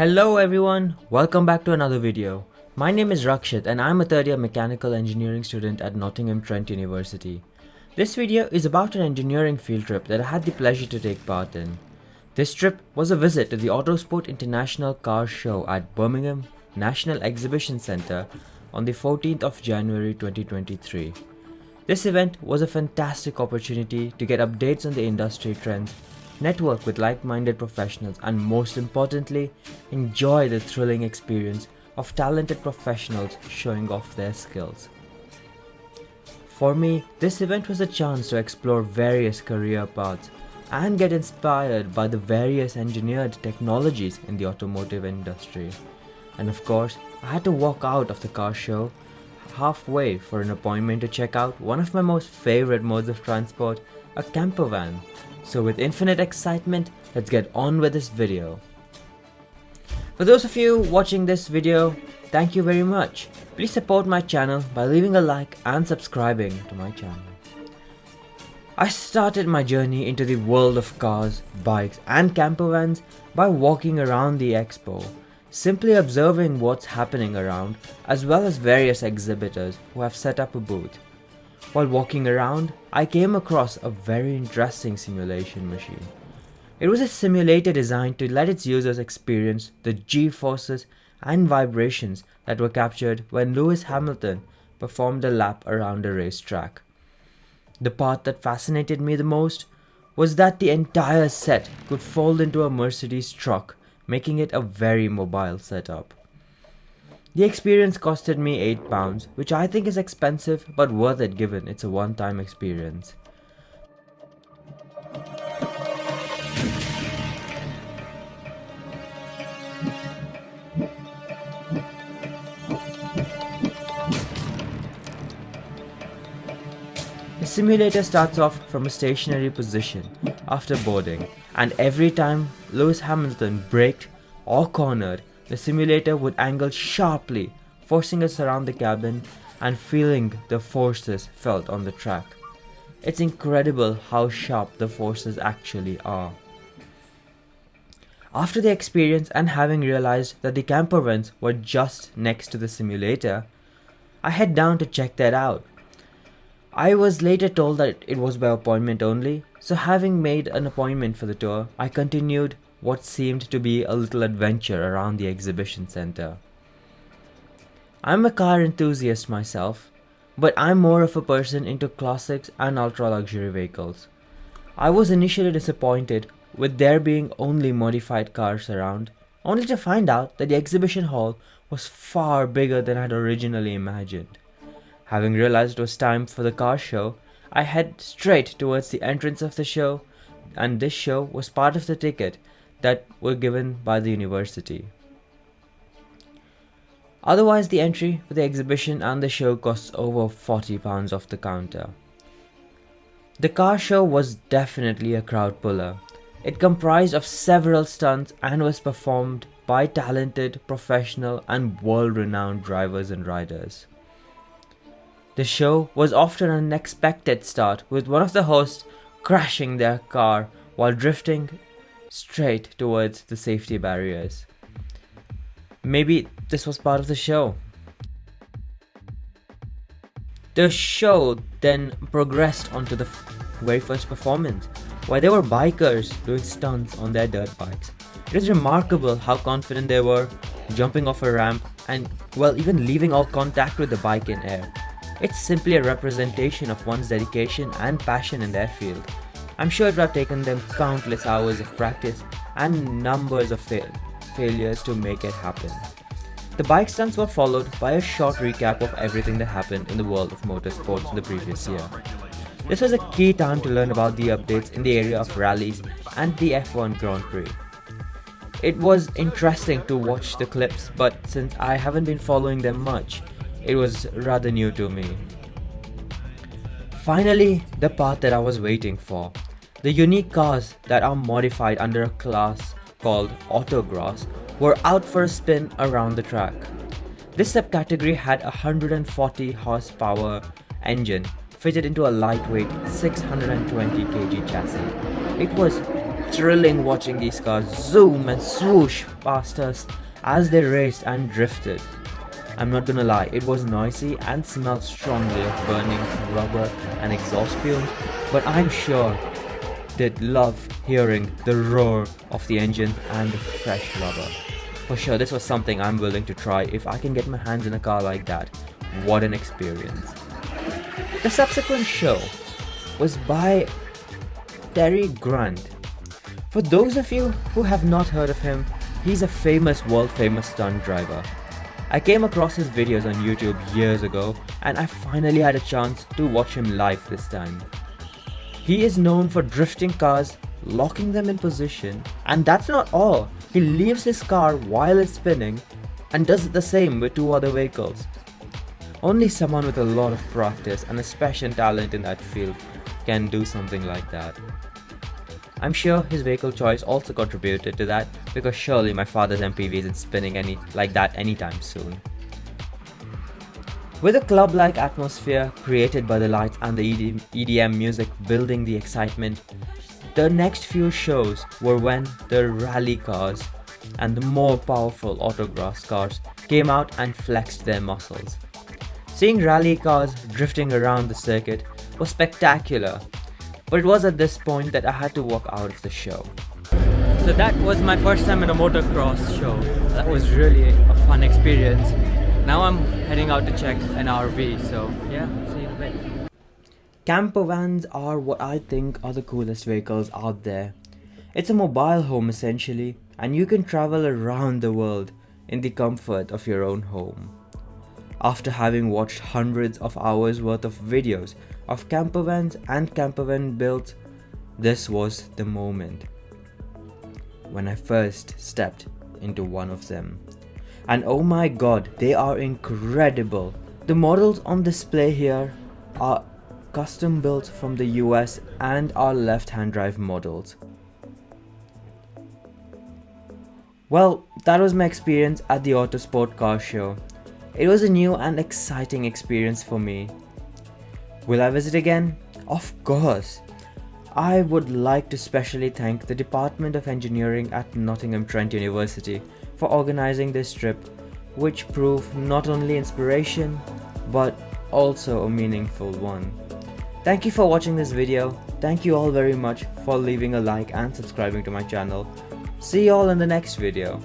Hello everyone, welcome back to another video. My name is Rakshith and I'm a third year mechanical engineering student at Nottingham Trent University. This video is about an engineering field trip that I had the pleasure to take part in. This trip was a visit to the Autosport International Car Show at Birmingham National Exhibition Centre on the 14th of January 2023. This event was a fantastic opportunity to get updates on the industry trends, network with like-minded professionals, and most importantly, enjoy the thrilling experience of talented professionals showing off their skills. For me, this event was a chance to explore various career paths and get inspired by the various engineered technologies in the automotive industry. And of course, I had to walk out of the car show halfway for an appointment to check out one of my most favorite modes of transport, a camper van. So with infinite excitement, let's get on with this video. For those of you watching this video, thank you very much. Please support my channel by leaving a like and subscribing to my channel. I started my journey into the world of cars, bikes and camper vans by walking around the expo, simply observing what's happening around, as well as various exhibitors who have set up a booth. While walking around, I came across a very interesting simulation machine. It was a simulator designed to let its users experience the G-forces and vibrations that were captured when Lewis Hamilton performed a lap around a racetrack. The part that fascinated me the most was that the entire set could fold into a Mercedes truck, making it a very mobile setup. The experience costed me £8, which I think is expensive but worth it given it's a one-time experience. The simulator starts off from a stationary position after boarding, and every time Lewis Hamilton braked or cornered, the simulator would angle sharply, forcing us around the cabin and feeling the forces felt on the track. It's incredible how sharp the forces actually are. After the experience and having realized that the camper vans were just next to the simulator, I head down to check that out. I was later told that it was by appointment only, so having made an appointment for the tour, I continued what seemed to be a little adventure around the exhibition center. I'm a car enthusiast myself, but I'm more of a person into classics and ultra-luxury vehicles. I was initially disappointed with there being only modified cars around, only to find out that the exhibition hall was far bigger than I had originally imagined. Having realized it was time for the car show, I head straight towards the entrance of the show, and this show was part of the ticket that were given by the university. Otherwise, the entry for the exhibition and the show costs over £40 off the counter. The car show was definitely a crowd puller. It comprised of several stunts and was performed by talented, professional and world-renowned drivers and riders. The show was often an unexpected start, with one of the hosts crashing their car while drifting straight towards the safety barriers. Maybe this was part of the show. The show then progressed onto the very first performance, where there were bikers doing stunts on their dirt bikes. It is remarkable how confident they were, jumping off a ramp and, well, even leaving all contact with the bike in air. It's simply a representation of one's dedication and passion in their field. I'm sure it would have taken them countless hours of practice and numbers of failures to make it happen. The bike stunts were followed by a short recap of everything that happened in the world of motorsports in the previous year. This was a key time to learn about the updates in the area of rallies and the F1 Grand Prix. It was interesting to watch the clips, but since I haven't been following them much, it was rather new to me. Finally, the part that I was waiting for. The unique cars that are modified under a class called Autocross were out for a spin around the track. This subcategory had a 140 horsepower engine fitted into a lightweight 620 kg chassis. It was thrilling watching these cars zoom and swoosh past us as they raced and drifted. I'm not gonna lie, it was noisy and smelled strongly of burning rubber and exhaust fumes, but I'm sure they'd love hearing the roar of the engine and the fresh rubber. For sure, this was something I'm willing to try if I can get my hands in a car like that. What an experience. The subsequent show was by Terry Grant. For those of you who have not heard of him, he's a world famous stunt driver. I came across his videos on YouTube years ago and I finally had a chance to watch him live this time. He is known for drifting cars, locking them in position, and that's not all. He leaves his car while it's spinning and does the same with 2 other vehicles. Only someone with a lot of practice and a special talent in that field can do something like that. I'm sure his vehicle choice also contributed to that, because surely my father's MPV isn't spinning like that anytime soon. With a club-like atmosphere created by the lights and the EDM music building the excitement, the next few shows were when the rally cars and the more powerful autocross cars came out and flexed their muscles. Seeing rally cars drifting around the circuit was spectacular, but it was at this point that I had to walk out of the show. So that was my first time in a motocross show. That was really a fun experience. Now I'm heading out to check an RV, so yeah, see you in a bit. Camper vans are what I think are the coolest vehicles out there. It's a mobile home essentially, and you can travel around the world in the comfort of your own home. After having watched hundreds of hours worth of videos of camper vans and camper van builds, this was the moment when I first stepped into one of them. And oh my god, they are incredible. The models on display here are custom built from the US and are left-hand drive models. Well, that was my experience at the Autosport car show. It was a new and exciting experience for me. Will I visit again? Of course. I would like to specially thank the Department of Engineering at Nottingham Trent University for organizing this trip, which proved not only inspiration but also a meaningful one. Thank you for watching this video. Thank you all very much for leaving a like and subscribing to my channel. See you all in the next video.